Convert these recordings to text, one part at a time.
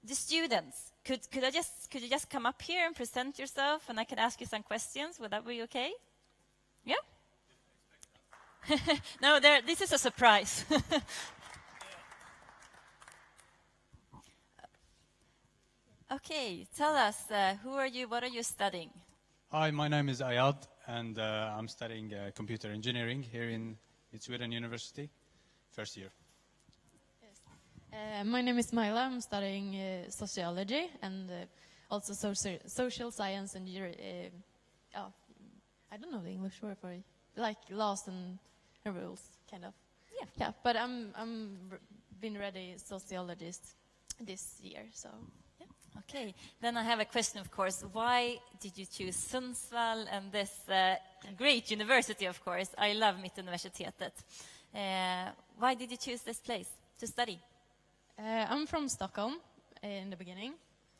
the students, could you just come up here and present yourself, and I can ask you some questions? Would that be okay? Yeah. No, this is a surprise. Okay, tell us, who are you? What are you studying? Hi, my name is Ayad, and I'm studying computer engineering here in MidSweden University, first year. My name is Myla. I'm studying sociology and also social science and I don't know the English word for it, like laws and rules, kind of. Yeah. But I'm been ready sociologist this year, so. Yeah. Okay, then I have a question, of course. Why did you choose Sundsvall and this great university, of course? I love Mittuniversitetet. Why did you choose this place to study? I'm from Stockholm in the beginning,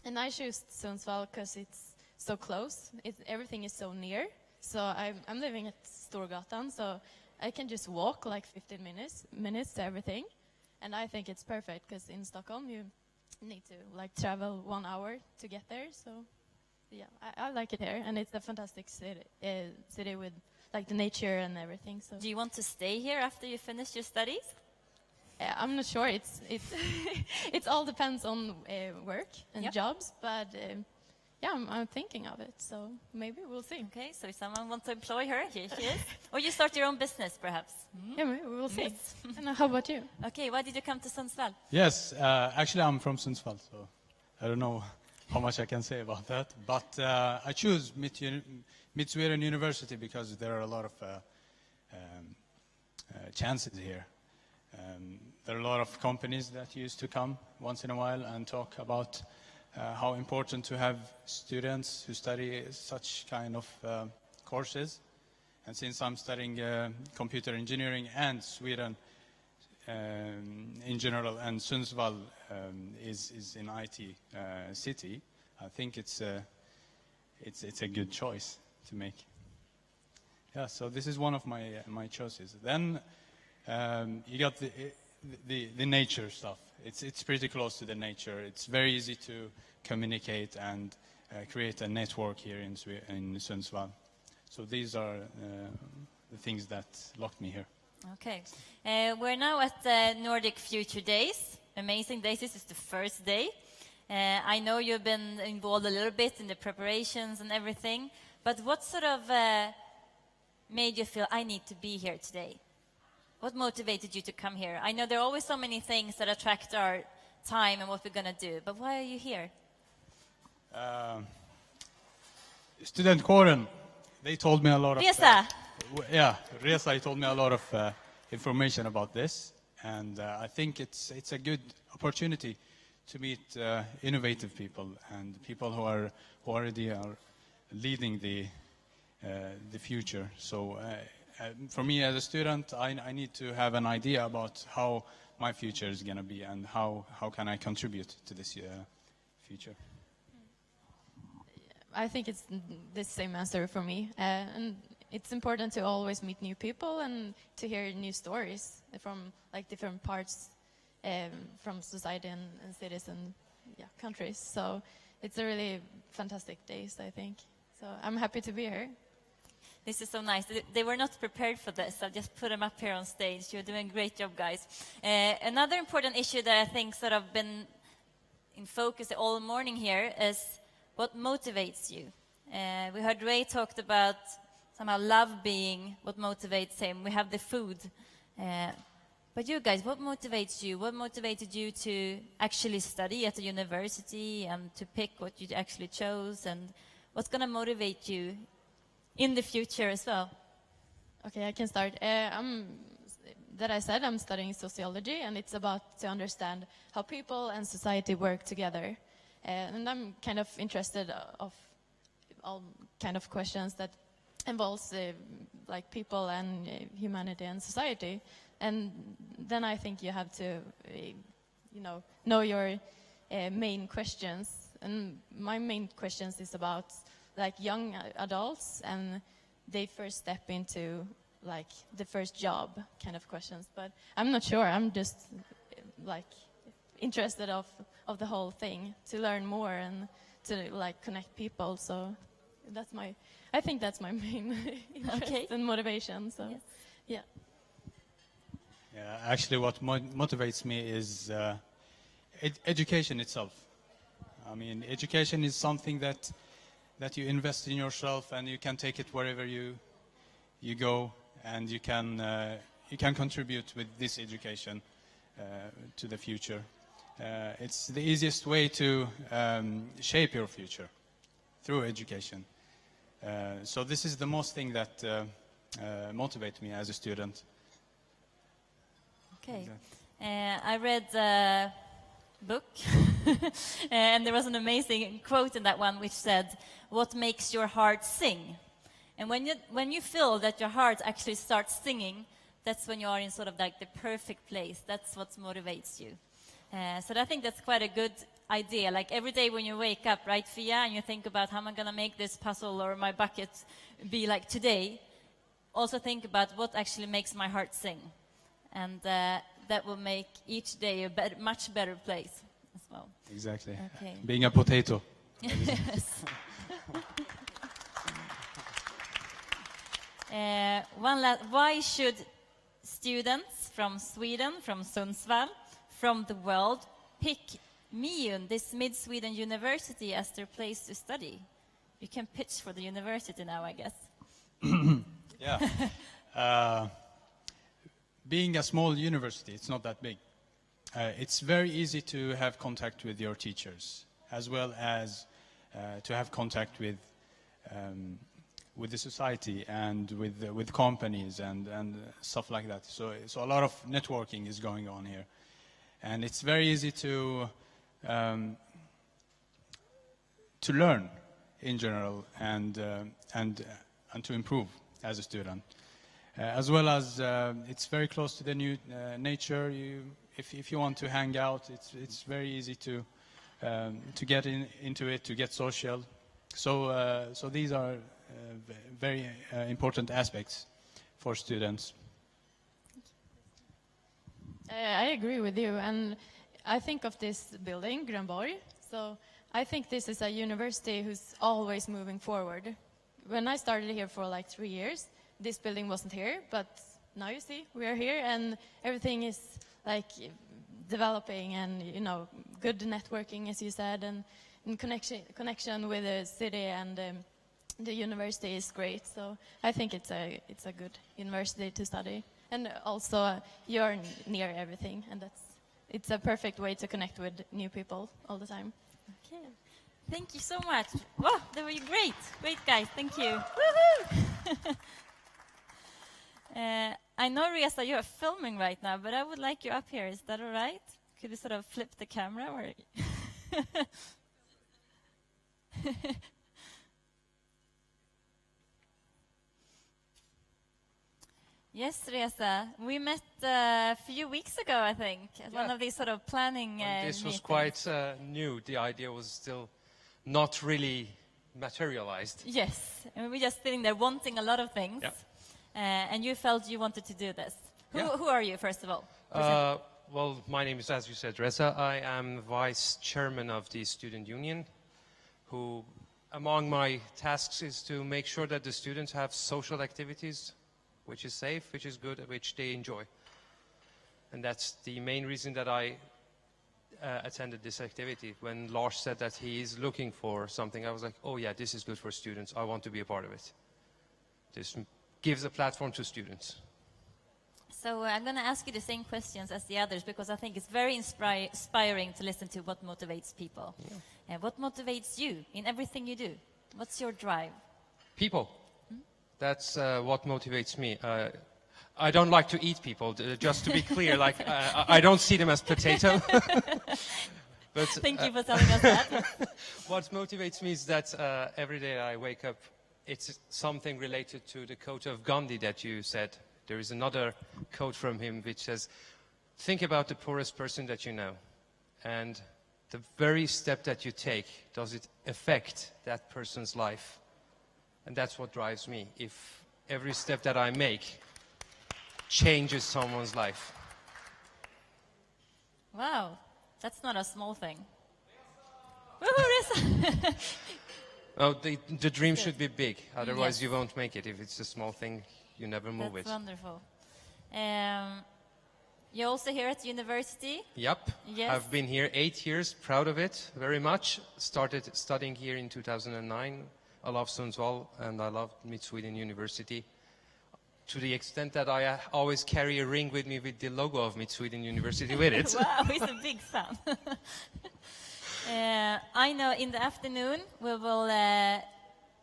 and I chose Sundsvall because it's so close. Everything is so near. So I'm living at Storgatan, so I can just walk like 15 minutes to everything. And I think it's perfect because in Stockholm you need to like travel 1 hour to get there. So yeah, I like it here, and it's a fantastic city with like the nature and everything. So do you want to stay here after you finish your studies? I'm not sure. It all depends on work and jobs, but yeah, I'm thinking of it. So maybe we'll see. Okay, so if someone wants to employ her, here she is. Or you start your own business, perhaps. Yeah, maybe we'll see. Yes. And how about you? Okay, why did you come to Sundsvall? Yes, actually I'm from Sundsvall, so I don't know how much I can say about that. But I choose MidSweden University because there are a lot of chances here. There are a lot of companies that used to come once in a while and talk about how important to have students who study such kind of courses. And since I'm studying computer engineering and Sweden in general, and Sundsvall is in IT city, I think it's a good choice to make. Yeah, so this is one of my choices. Then you got the nature stuff. It's pretty close to the nature. It's very easy to communicate and create a network here in Sundsvall. So these are the things that locked me here. Okay. We're now at the Nordic Future Days. Amazing days. This is the first day. I know you've been involved a little bit in the preparations and everything, but what sort of made you feel, I need to be here today? What motivated you to come here? I know there are always so many things that attract our time and what we're going to do, but why are you here? Studentkåren, they told me a lot of... Resa! Resa told me a lot of information about this, and I think it's a good opportunity to meet innovative people and people who already are leading the future. So for me as a student, I need to have an idea about how my future is going to be and how can I contribute to this future. I think it's the same answer for me. And it's important to always meet new people and to hear new stories from like different parts from society and cities and countries. So it's a really fantastic days, I think. So I'm happy to be here. This is so nice. They were not prepared for this. I just put them up here on stage. You're doing a great job, guys. Another important issue that I think sort of been in focus all morning here is what motivates you. We heard Ray talked about somehow love being what motivates him. We have the food. But you guys, what motivates you? What motivated you to actually study at the university and to pick what you actually chose? And what's going to motivate you in the future as well? Okay, I can start. I'm studying sociology, and it's about to understand how people and society work together. And I'm kind of interested of all kind of questions that involves like people and humanity and society. And then I think you have to, know your main questions. And my main questions is about like young adults and they first step into like the first job kind of questions. But I'm not sure. I'm just like interested of the whole thing, to learn more and to like connect people. So I think that's my main interest and motivation. So yeah. Yeah, actually, what motivates me is education itself. I mean, education is something that you invest in yourself, and you can take it wherever you go, and you can contribute with this education to the future. It's the easiest way to shape your future through education. So this is the most thing that motivates me as a student. Okay. I read the book, and there was an amazing quote in that one which said, "What makes your heart sing?" And when you feel that your heart actually starts singing, that's when you are in sort of like the perfect place. That's what motivates you. So I think that's quite a good idea. Like every day when you wake up, right, Fia, and you think about how am I going to make this puzzle or my bucket be like today, also think about what actually makes my heart sing. And that will make each day a much better place as well. Exactly. Okay. Being a potato. Yes. Why should students from Sweden, from Sundsvall, from the world pick MIUN, this MidSweden university, as their place to study? You can pitch for the university now, I guess. Yeah. Being a small university, it's not that big. It's very easy to have contact with your teachers, as well as to have contact with the society and with companies and stuff like that. So a lot of networking is going on here, and it's very easy to learn in general and to improve as a student. As well as it's very close to the new nature. If you want to hang out, it's very easy to get into it, to get social. So these are very important aspects for students. I agree with you, and I think of this building, Grönborg. So I think this is a university who's always moving forward. When I started here for like 3 years, this building wasn't here, but now you see we are here, and everything is like developing, and good networking, as you said, and connection with the city and the university is great. So I think it's a good university to study, and also you're near everything, and it's a perfect way to connect with new people all the time. Okay. Thank you so much. Wow, they were great guys. Thank you. Woohoo! I know, Reza, you are filming right now, but I would like you up here. Is that all right? Could you sort of flip the camera? Or Yes, Reza. We met a few weeks ago, I think, at one of these sort of planning this was meetings. quite new. The idea was still not really materialized. Yes, and we were just sitting there wanting a lot of things. Yeah. And you felt you wanted to do this. Yeah. Who are you, first of all? Well, my name is, as you said, Reza. I am vice chairman of the student union, who, among my tasks, is to make sure that the students have social activities, which is safe, which is good, which they enjoy. And that's the main reason that I attended this activity. When Lars said that he is looking for something, I was like, oh yeah, this is good for students. I want to be a part of it. This gives a platform to students. So I'm going to ask you the same questions as the others, because I think it's very inspiring to listen to what motivates people. Yeah. And what motivates you in everything you do? What's your drive? People. That's what motivates me. I don't like to eat people, just to be clear. Like I don't see them as potato. But Thank you for telling us that. what motivates me is that every day I wake up, it's something related to the quote of Gandhi that you said. There is another quote from him which says, think about the poorest person that you know, and the very step that you take, does it affect that person's life? And that's what drives me. If every step that I make changes someone's life. Wow. That's not a small thing. Woohoo, Reza! Oh, the dream should be big. Otherwise, Yes. you won't make it. If it's a small thing, you never move That's it. wonderful. You're also here at university. Yep. Yes. I've been here 8 years, proud of it very much. Started studying here in 2009. I love Sundsvall and I love MidSweden University. To the extent that I always carry a ring with me with the logo of MidSweden University with it. Wow, he's a big fan. I know in the afternoon we will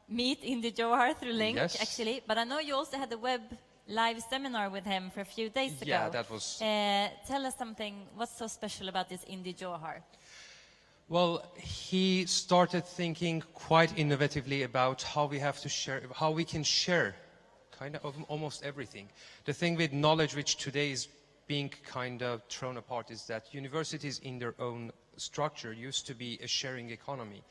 meet Indy Johar through Link, Yes. actually. But I know you also had a web live seminar with him for a few days ago. Yeah, that was... Tell us something, what's so special about this Indy Johar? Well, he started thinking quite innovatively about how we have to share, how we can share kind of almost everything. The thing with knowledge, which today is being kind of thrown apart, is that universities in their own structure used to be a sharing economy.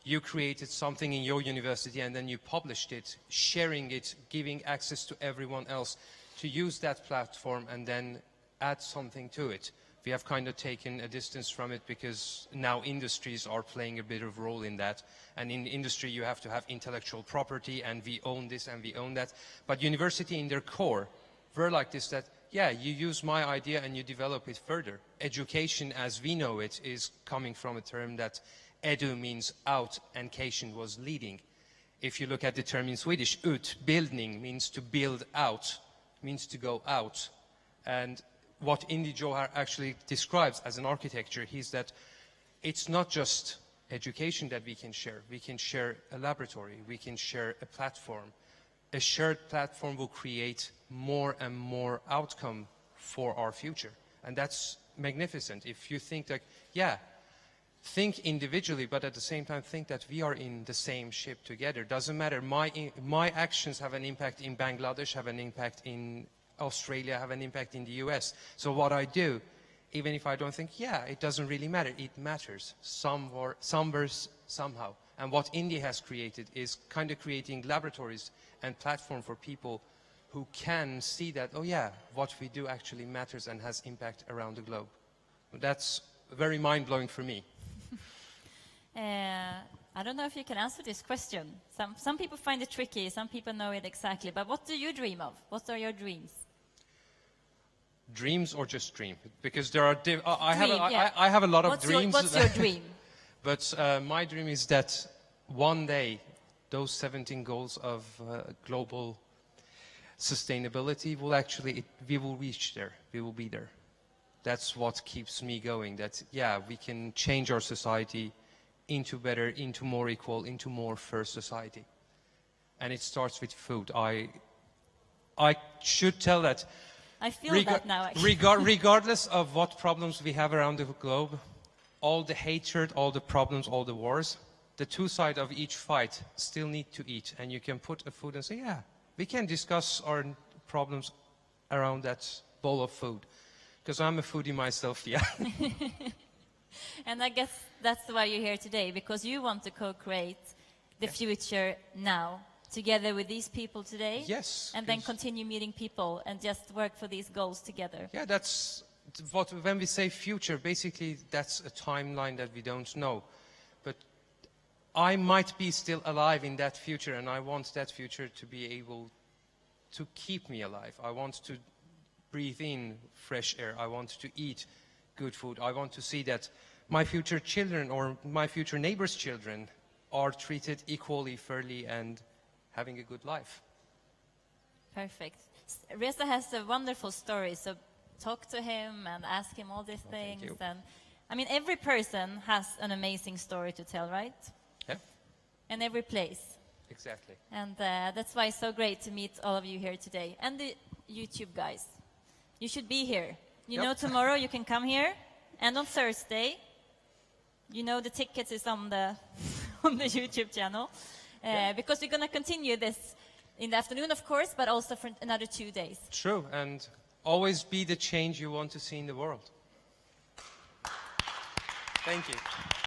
You created something in your university and then you published it, sharing it, giving access to everyone else to use that platform and then add something to it. We have kind of taken a distance from it because now industries are playing a bit of role in that. And in industry you have to have intellectual property and we own this and we own that. But university in their core were like this, that yeah, you use my idea and you develop it further. Education as we know it is coming from a term that edu means out and cation was leading. If you look at the term in Swedish, utbildning means to build out, means to go out. And what Indy Johar actually describes as an architecture is that it's not just education that we can share. We can share a laboratory, we can share a platform. A shared platform will create more and more outcome for our future. And that's magnificent. If you think that, yeah, think individually, but at the same time think that we are in the same ship together. Doesn't matter. My actions have an impact in Bangladesh, have an impact in Australia, have an impact in the US. So what I do, even if I don't think, yeah, it doesn't really matter, it matters somewhere, somehow. And what India has created is kind of creating laboratories and platform for people who can see that, oh yeah, what we do actually matters and has impact around the globe. That's very mind-blowing for me. I don't know if you can answer this question. Some people find it tricky, some people know it exactly. But what do you dream of? What are your dreams? Dreams or just dream? Because there are... I yeah. have a lot of dreams. What's your dream? But my dream is that one day those 17 goals of global sustainability will actually, we will reach there, we will be there. That's what keeps me going, that yeah, we can change our society into better, into more equal, into more fair society. And it starts with food. I should tell that I feel that now, actually. regardless of what problems we have around the globe, all the hatred, all the problems, all the wars, the two sides of each fight still need to eat. And you can put a food and say, yeah, we can discuss our problems around that bowl of food. Because I'm a foodie myself, yeah. And I guess that's why you're here today, because you want to co-create the future now, together with these people today. Yes. And then continue meeting people and just work for these goals together. Yeah, that's what, when we say future, basically that's a timeline that we don't know. But I might be still alive in that future, and I want that future to be able to keep me alive. I want to breathe in fresh air. I want to eat good food. I want to see that my future children or my future neighbors' children are treated equally, fairly, and having a good life. Perfect. Reza has a wonderful story, so talk to him and ask him all these things. Thank you. And I mean, every person has an amazing story to tell, right? Yeah, And every place. exactly. And that's why it's so great to meet all of you here today. And the YouTube guys. You should be here. You Yep. know, tomorrow you can come here. And on Thursday, you know the tickets is on the on the YouTube channel. Because we're going to continue this in the afternoon, of course, but also for another 2 days. True, and always be the change you want to see in the world. Thank you.